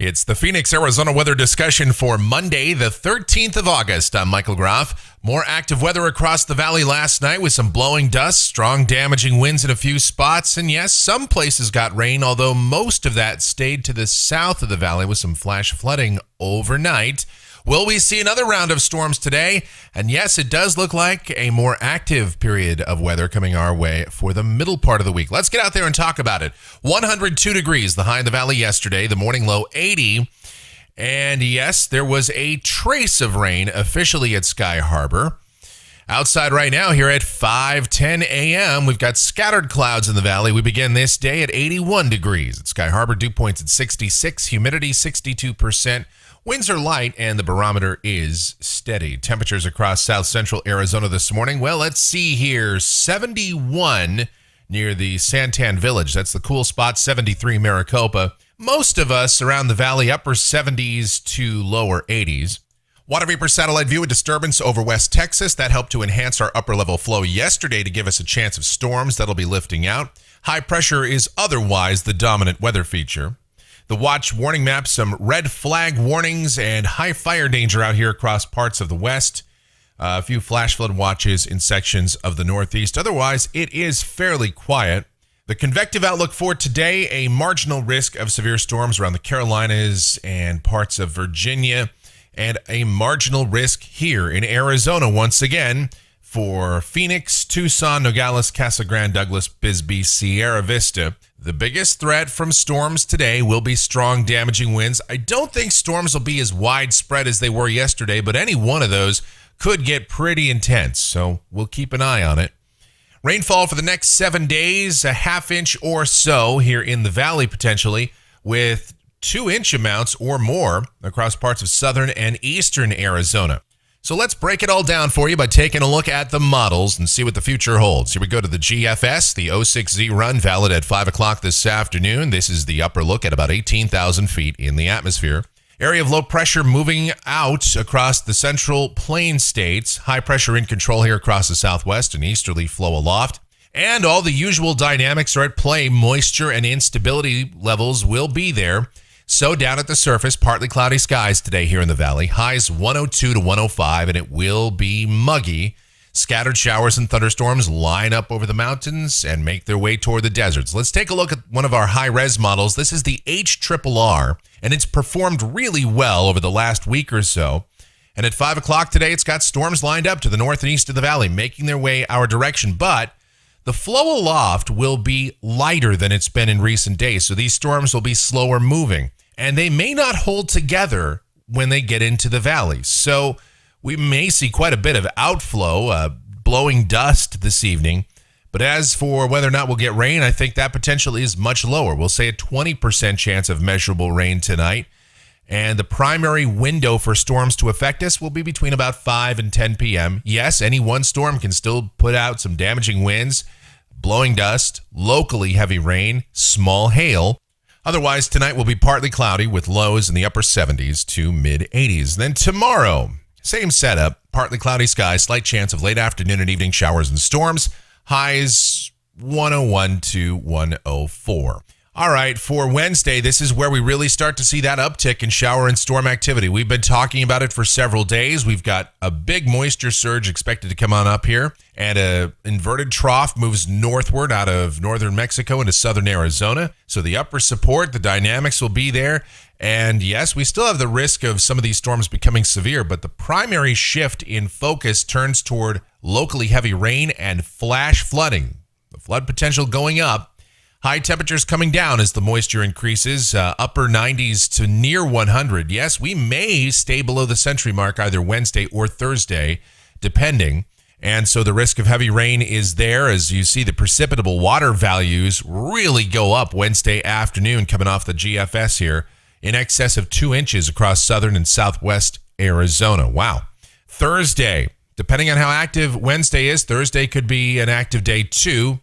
It's the Phoenix, Arizona weather discussion for Monday, the 13th of August. I'm Michael Groff. More active weather across the valley last night with some blowing dust, strong damaging winds in a few spots, and yes, some places got rain, although most of that stayed to the south of the valley with some flash flooding overnight. Will we see another round of storms today? And yes, it does look like a more active period of weather coming our way for the middle part of the week. Let's get out there and talk about it. 102 degrees, the high in the valley yesterday, the morning low 80. And yes, there was a trace of rain officially at Sky Harbor. Outside right now here at 5:10 a.m., we've got scattered clouds in the valley. We begin this day at 81 degrees. At Sky Harbor, dew points at 66, humidity 62%. Winds are light and the barometer is steady. Temperatures across south central Arizona this morning. Well, let's see here. 71 near the Santan Village. That's the cool spot. 73 Maricopa. Most of us around the valley, upper 70s to lower 80s. Water vapor satellite view, a disturbance over West Texas. That helped to enhance our upper level flow yesterday to give us a chance of storms that'll be lifting out. High pressure is otherwise the dominant weather feature. The watch warning map, some red flag warnings and high fire danger out here across parts of the west. A few flash flood watches in sections of the northeast. Otherwise, it is fairly quiet. The convective outlook for today, a marginal risk of severe storms around the Carolinas and parts of Virginia, and a marginal risk here in Arizona once again for Phoenix, Tucson, Nogales, Casa Grande, Douglas, Bisbee, Sierra Vista. The biggest threat from storms today will be strong damaging winds. I don't think storms will be as widespread as they were yesterday, but any one of those could get pretty intense, so we'll keep an eye on it. Rainfall for the next 7 days, a half inch or so here in the valley potentially, with 2-inch amounts or more across parts of southern and eastern Arizona. So let's break it all down for you by taking a look at the models and see what the future holds. Here we go to the GFS, the 06Z run, valid at 5 o'clock this afternoon. This is the upper look at about 18,000 feet in the atmosphere. Area of low pressure moving out across the central plain states. High pressure in control here across the southwest and easterly flow aloft. And all the usual dynamics are at play. Moisture and instability levels will be there. So down at the surface, partly cloudy skies today here in the valley. Highs 102 to 105, and it will be muggy. Scattered showers and thunderstorms line up over the mountains and make their way toward the deserts. Let's take a look at one of our high-res models. This is the HRRR, and it's performed really well over the last week or so. And at 5 o'clock today, it's got storms lined up to the north and east of the valley, making their way our direction. But the flow aloft will be lighter than it's been in recent days, so these storms will be slower moving. And they may not hold together when they get into the valley. So we may see quite a bit of outflow, blowing dust this evening. But as for whether or not we'll get rain, I think that potential is much lower. We'll say a 20% chance of measurable rain tonight. And the primary window for storms to affect us will be between about 5 and 10 p.m. Yes, any one storm can still put out some damaging winds, blowing dust, locally heavy rain, small hail. Otherwise, tonight will be partly cloudy with lows in the upper 70s to mid-80s. Then tomorrow, same setup, partly cloudy skies, slight chance of late afternoon and evening showers and storms. Highs 101 to 104. All right, for Wednesday, this is where we really start to see that uptick in shower and storm activity. We've been talking about it for several days. We've got a big moisture surge expected to come on up here, and an inverted trough moves northward out of northern Mexico into southern Arizona. So the upper support, the dynamics will be there. And yes, we still have the risk of some of these storms becoming severe, but the primary shift in focus turns toward locally heavy rain and flash flooding. The flood potential going up. High temperatures coming down as the moisture increases, upper 90s to near 100. Yes, we may stay below the century mark either Wednesday or Thursday, depending. And so the risk of heavy rain is there as you see the precipitable water values really go up Wednesday afternoon coming off the GFS here in excess of 2 inches across southern and southwest Arizona. Wow. Thursday, depending on how active Wednesday is, Thursday could be an active day too,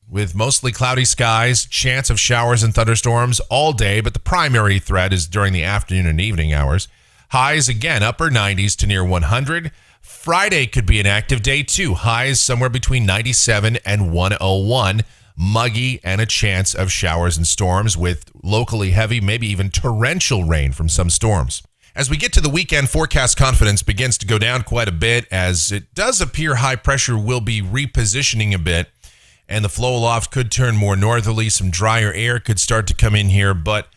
with mostly cloudy skies, chance of showers and thunderstorms all day, but the primary threat is during the afternoon and evening hours. Highs, again, upper 90s to near 100. Friday could be an active day, too. Highs somewhere between 97 and 101. muggy, and a chance of showers and storms with locally heavy, maybe even torrential rain from some storms. As we get to the weekend, forecast confidence begins to go down quite a bit, as it does appear high pressure will be repositioning a bit, and the flow aloft could turn more northerly. Some drier air could start to come in here, but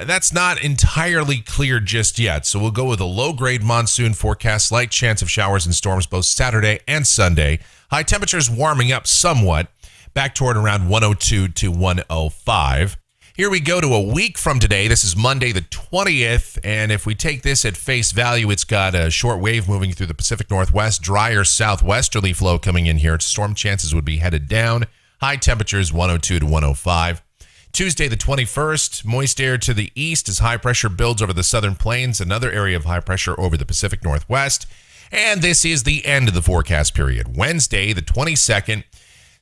that's not entirely clear just yet. So we'll go with a low-grade monsoon forecast, slight chance of showers and storms both Saturday and Sunday. High temperatures warming up somewhat, back toward around 102 to 105. Here we go to a week from today. This is Monday the 20th, and if we take this at face value, it's got a short wave moving through the Pacific Northwest, drier southwesterly flow coming in here. Storm chances would be headed down. High temperatures 102 to 105. Tuesday the 21st, moist air to the east as high pressure builds over the southern plains, another area of high pressure over the Pacific Northwest. And this is the end of the forecast period. Wednesday the 22nd,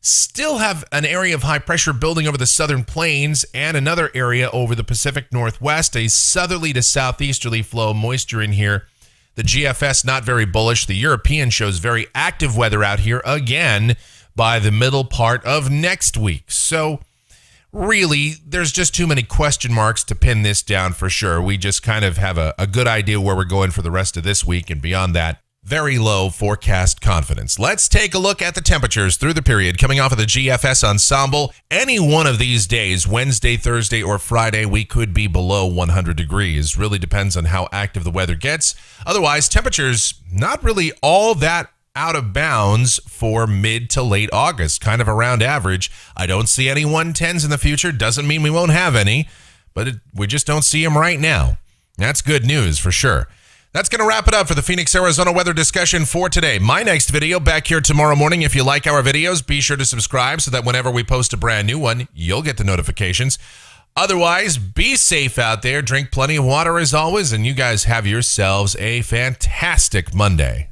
still have an area of high pressure building over the southern plains and another area over the Pacific Northwest, a southerly to southeasterly flow, moisture in here. The GFS not very bullish. The European shows very active weather out here again by the middle part of next week. So really, there's just too many question marks to pin this down for sure. We just kind of have a good idea where we're going for the rest of this week, and beyond that, very low forecast confidence. Let's take a look at the temperatures through the period coming off of the GFS ensemble. Any one of these days, Wednesday, Thursday, or Friday, we could be below 100 degrees. Really depends on how active the weather gets. Otherwise, temperatures not really all that out of bounds for mid to late August, kind of around average. I don't see any 110s in the future. Doesn't mean we won't have any, but we just don't see them right now. That's good news for sure. That's going to wrap it up for the Phoenix, Arizona weather discussion for today. My next video back here tomorrow morning. If you like our videos, be sure to subscribe so that whenever we post a brand new one, you'll get the notifications. Otherwise, be safe out there. Drink plenty of water as always, and you guys have yourselves a fantastic Monday.